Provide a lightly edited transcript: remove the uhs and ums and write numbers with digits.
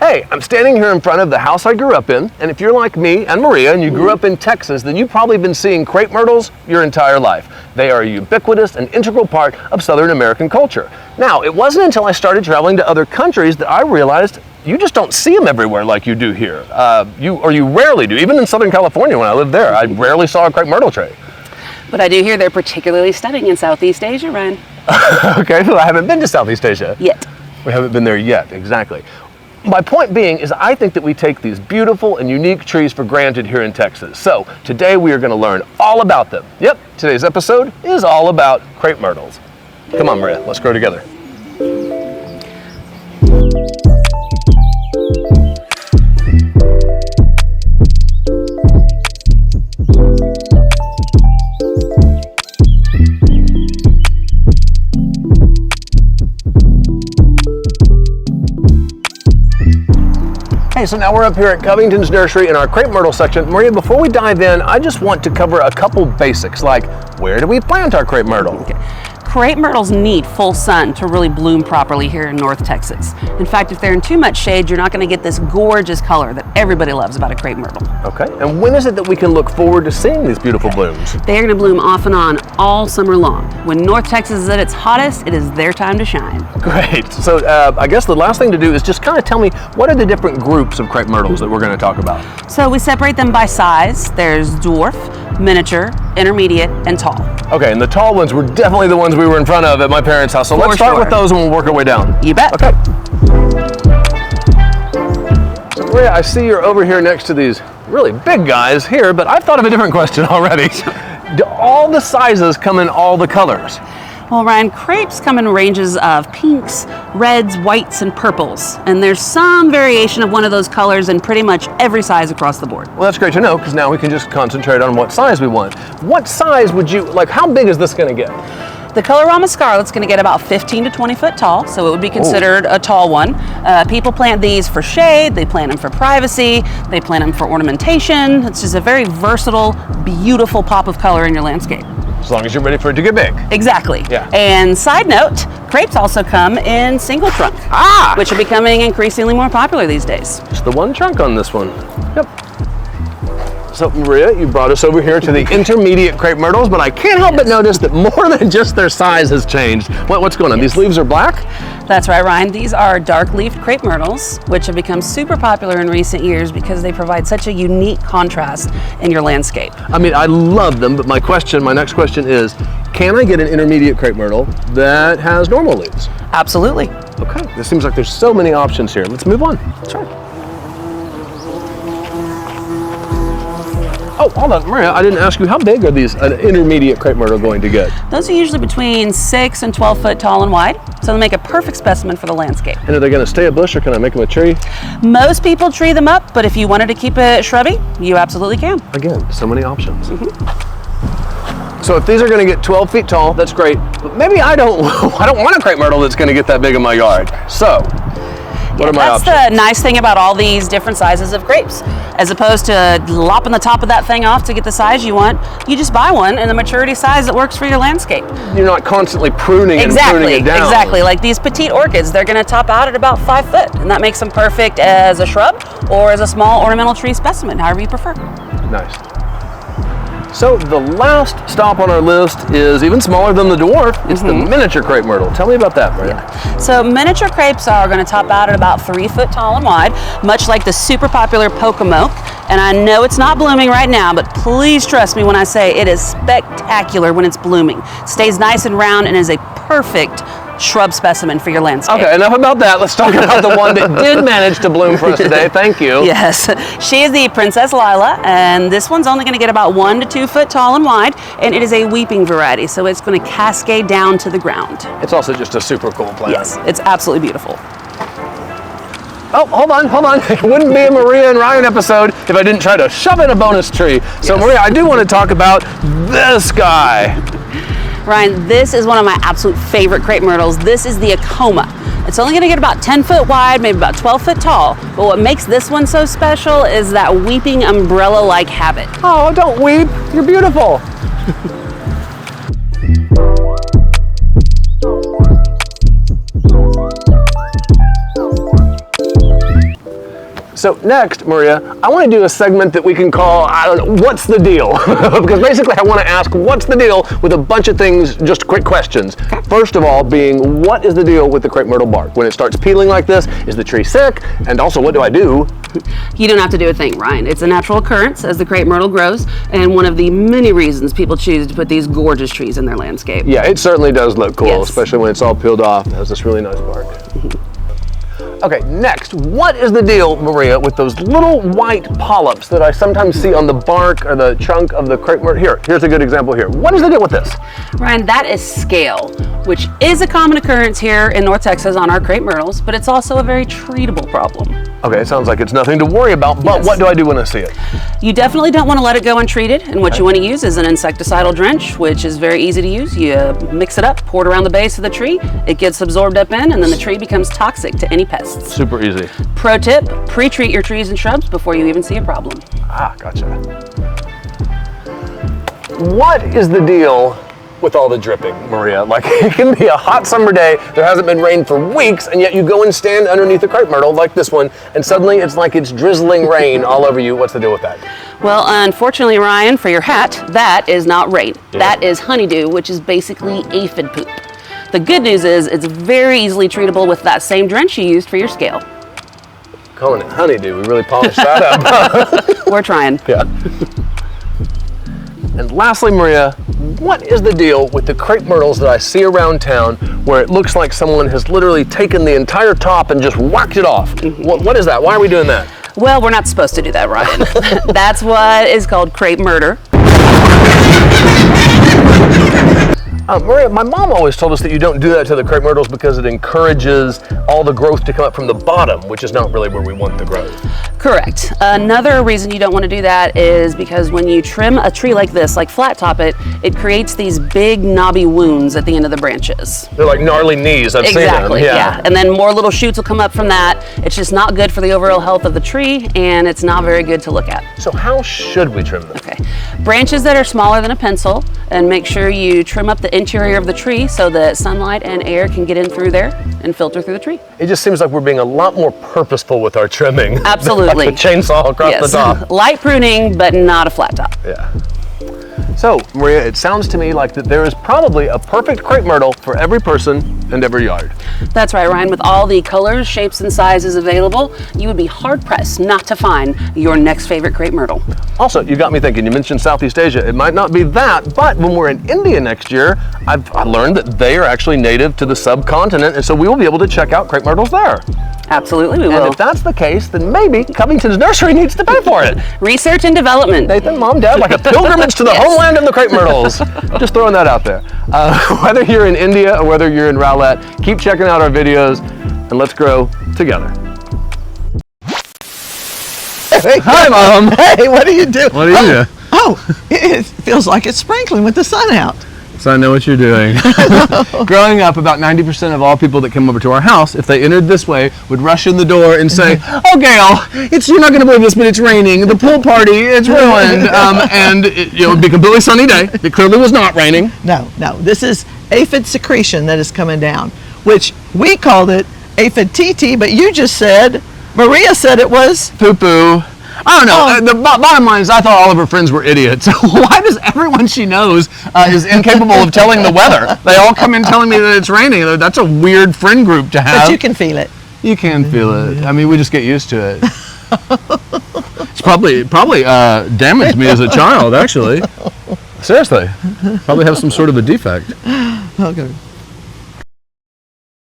Hey, I'm standing here in front of the house I grew up in, and if you're like me and Maria and you grew up in Texas, then you've probably been seeing crepe myrtles your entire life. They are a ubiquitous and integral part of Southern American culture. Now, it wasn't until I started traveling to other countries that I realized you just don't see them everywhere like you do here. You rarely do. Even in Southern California when I lived there, I rarely saw a crepe myrtle tray. But I do hear they're particularly stunning in Southeast Asia, Ryan. Okay, well, I haven't been to Southeast Asia. Yet. We haven't been there yet, exactly. My point being is I think that we take these beautiful and unique trees for granted here in Texas. So today we are going to learn all about them. Yep, today's episode is all about crepe myrtles. Come on, Maria, let's grow together. Hey, so now we're up here at Covington's Nursery in our crepe myrtle section. Maria, before we dive in, I just want to cover a couple basics, like where do we plant our crepe myrtle? Okay. Crepe myrtles need full sun to really bloom properly here in North Texas. In fact, if they're in too much shade, you're not going to get this gorgeous color that everybody loves about a crepe myrtle. Okay, and when is it that we can look forward to seeing these beautiful blooms? They're going to bloom off and on all summer long. When North Texas is at its hottest, it is their time to shine. Great, so I guess the last thing to do is just kind of tell me what are the different groups of crepe myrtles that we're going to talk about? So we separate them by size. There's dwarf, miniature, intermediate, and tall. Okay, and the tall ones were definitely the ones we were in front of at my parents' house. So let's start with those and we'll work our way down. You bet. Okay. So Maria, I see you're over here next to these really big guys here, but I've thought of a different question already. Do all the sizes come in all the colors? Well, Ryan, crepes come in ranges of pinks, reds, whites, and purples. And there's some variation of one of those colors in pretty much every size across the board. Well, that's great to know, because now we can just concentrate on what size we want. What size would you, like how big is this going to get? The Colorama Scarlet's going to get about 15 to 20 foot tall, so it would be considered a tall one. People plant these for shade, they plant them for privacy, they plant them for ornamentation. It's just a very versatile, beautiful pop of color in your landscape. As long as you're ready for it to get big. Exactly. Yeah. And side note, crepes also come in single trunk, which are becoming increasingly more popular these days. Just the one trunk on this one. Yep. So Maria, you brought us over here to the intermediate crepe myrtles, but I can't help but notice that more than just their size has changed. What's going on? These leaves are black? That's right, Ryan. These are dark-leafed crepe myrtles, which have become super popular in recent years because they provide such a unique contrast in your landscape. I mean, I love them, but my next question is, can I get an intermediate crepe myrtle that has normal leaves? Absolutely. Okay, this seems like there's so many options here. Let's move on. Sure. Oh, hold on, Maria, I didn't ask you, how big are these an intermediate crepe myrtle going to get? Those are usually between 6 and 12 foot tall and wide, so they make a perfect specimen for the landscape. And are they going to stay a bush or can I make them a tree? Most people tree them up, but if you wanted to keep it shrubby, you absolutely can. Again, so many options. So if these are going to get 12 feet tall, that's great, but maybe I don't want a crepe myrtle that's going to get that big in my yard. So, what are my options? That's the nice thing about all these different sizes of crepes. As opposed to lopping the top of that thing off to get the size you want, you just buy one in the maturity size that works for your landscape. You're not constantly pruning and pruning it down. Exactly. Like these Petite Orchids, they're going to top out at about 5 foot, and that makes them perfect as a shrub or as a small ornamental tree specimen, however you prefer. Nice. So the last stop on our list is even smaller than the dwarf. It's the miniature crepe myrtle. Tell me about that, Maria. Yeah. So miniature crepes are going to top out at about 3 foot tall and wide, much like the super popular Pocomoke. And I know it's not blooming right now, but please trust me when I say it is spectacular when it's blooming. It stays nice and round and is a perfect shrub specimen for your landscape. Okay, enough about that. Let's talk about the one that did manage to bloom for us today. Thank you. Yes, she is the Princess Lyla, and this one's only going to get about 1 to 2 foot tall and wide, and it is a weeping variety, so it's going to cascade down to the ground. It's also just a super cool plant. Yes, it's absolutely beautiful. Oh, hold on. It wouldn't be a Maria and Ryan episode if I didn't try to shove in a bonus tree. So yes. Maria, I do want to talk about this guy. Ryan, this is one of my absolute favorite crepe myrtles. This is the Acoma. It's only going to get about 10 foot wide, maybe about 12 foot tall. But what makes this one so special is that weeping umbrella-like habit. Oh, don't weep. You're beautiful. So next, Maria, I want to do a segment that we can call, I don't know, what's the deal? Because basically I want to ask what's the deal with a bunch of things, just quick questions. Okay. First of all being, what is the deal with the crepe myrtle bark? When it starts peeling like this, is the tree sick? And also, what do I do? You don't have to do a thing, Ryan. It's a natural occurrence as the crepe myrtle grows, and one of the many reasons people choose to put these gorgeous trees in their landscape. Yeah, it certainly does look cool, yes. Especially when it's all peeled off. It has this really nice bark. Okay, next, what is the deal, Maria, with those little white polyps that I sometimes see on the bark or the trunk of the crepe myrtle? Here's a good example here. What is the deal with this? Ryan, that is scale, which is a common occurrence here in North Texas on our crepe myrtles, but it's also a very treatable problem. Okay, it sounds like it's nothing to worry about, but yes. What do I do when I see it? You definitely don't want to let it go untreated, and what you want to use is an insecticidal drench, which is very easy to use. You mix it up, pour it around the base of the tree, it gets absorbed up in, and then the tree becomes toxic to any pests. Super easy. Pro tip, pre-treat your trees and shrubs before you even see a problem. Ah, gotcha. What is the deal with all the dripping, Maria? Like, it can be a hot summer day, there hasn't been rain for weeks, and yet you go and stand underneath a crepe myrtle like this one, and suddenly it's like it's drizzling rain all over you. What's the deal with that? Well, unfortunately, Ryan, for your hat, that is not rain. Yeah. That is honeydew, which is basically aphid poop. The good news is it's very easily treatable with that same drench you used for your scale. Calling it honeydew, we really polished that up. We're trying. Yeah. And lastly, Maria, what is the deal with the crepe myrtles that I see around town where it looks like someone has literally taken the entire top and just whacked it off? What is that? Why are we doing that? Well, we're not supposed to do that, Ryan. That's what is called crepe murder. Maria, my mom always told us that you don't do that to the crepe myrtles because it encourages all the growth to come up from the bottom, which is not really where we want the growth. Correct. Another reason you don't want to do that is because when you trim a tree like this, like flat top it, it creates these big knobby wounds at the end of the branches. They're like gnarly knees, I've seen them. Exactly, yeah. And then more little shoots will come up from that. It's just not good for the overall health of the tree, and it's not very good to look at. So how should we trim them? Okay. Branches that are smaller than a pencil, and make sure you trim up the interior of the tree so that sunlight and air can get in through there and filter through the tree. It just seems like we're being a lot more purposeful with our trimming. Absolutely. Like the chainsaw across the top. Light pruning, but not a flat top. Yeah. So, Maria, it sounds to me like that there is probably a perfect crepe myrtle for every person and every yard. That's right, Ryan. With all the colors, shapes, and sizes available, you would be hard-pressed not to find your next favorite crepe myrtle. Also, you got me thinking, you mentioned Southeast Asia. It might not be that, but when we're in India next year, I learned that they are actually native to the subcontinent, and so we will be able to check out crepe myrtles there. Absolutely, we will. And if that's the case, then maybe Covington Nursery needs to pay for it. Research and development. Nathan, Mom, Dad, like a pilgrimage to the homeland of the crepe myrtles. Just throwing that out there. Whether you're in India or whether you're in Rowlett, keep checking out our videos and let's grow together. Hey, hi, Mom. Hey, what are you doing? What are you doing? Oh, it feels like it's sprinkling with the sun out. So I know what you're doing. Growing up, about 90% of all people that came over to our house, if they entered this way, would rush in the door and say, "Oh, Gail, you're not going to believe this, but it's raining. The pool party, it's ruined." And it would be a completely sunny day. It clearly was not raining. No. This is aphid secretion that is coming down, which we called it aphid TT, but you just said, Maria said it was poo-poo. I don't know. The bottom line is I thought all of her friends were idiots. Why does everyone she knows is incapable of telling the weather? They all come in telling me that it's raining. That's a weird friend group to have. But you can feel it. You can feel it. I mean, we just get used to it. It's probably damaged me as a child, actually. Seriously. Probably have some sort of a defect. Okay.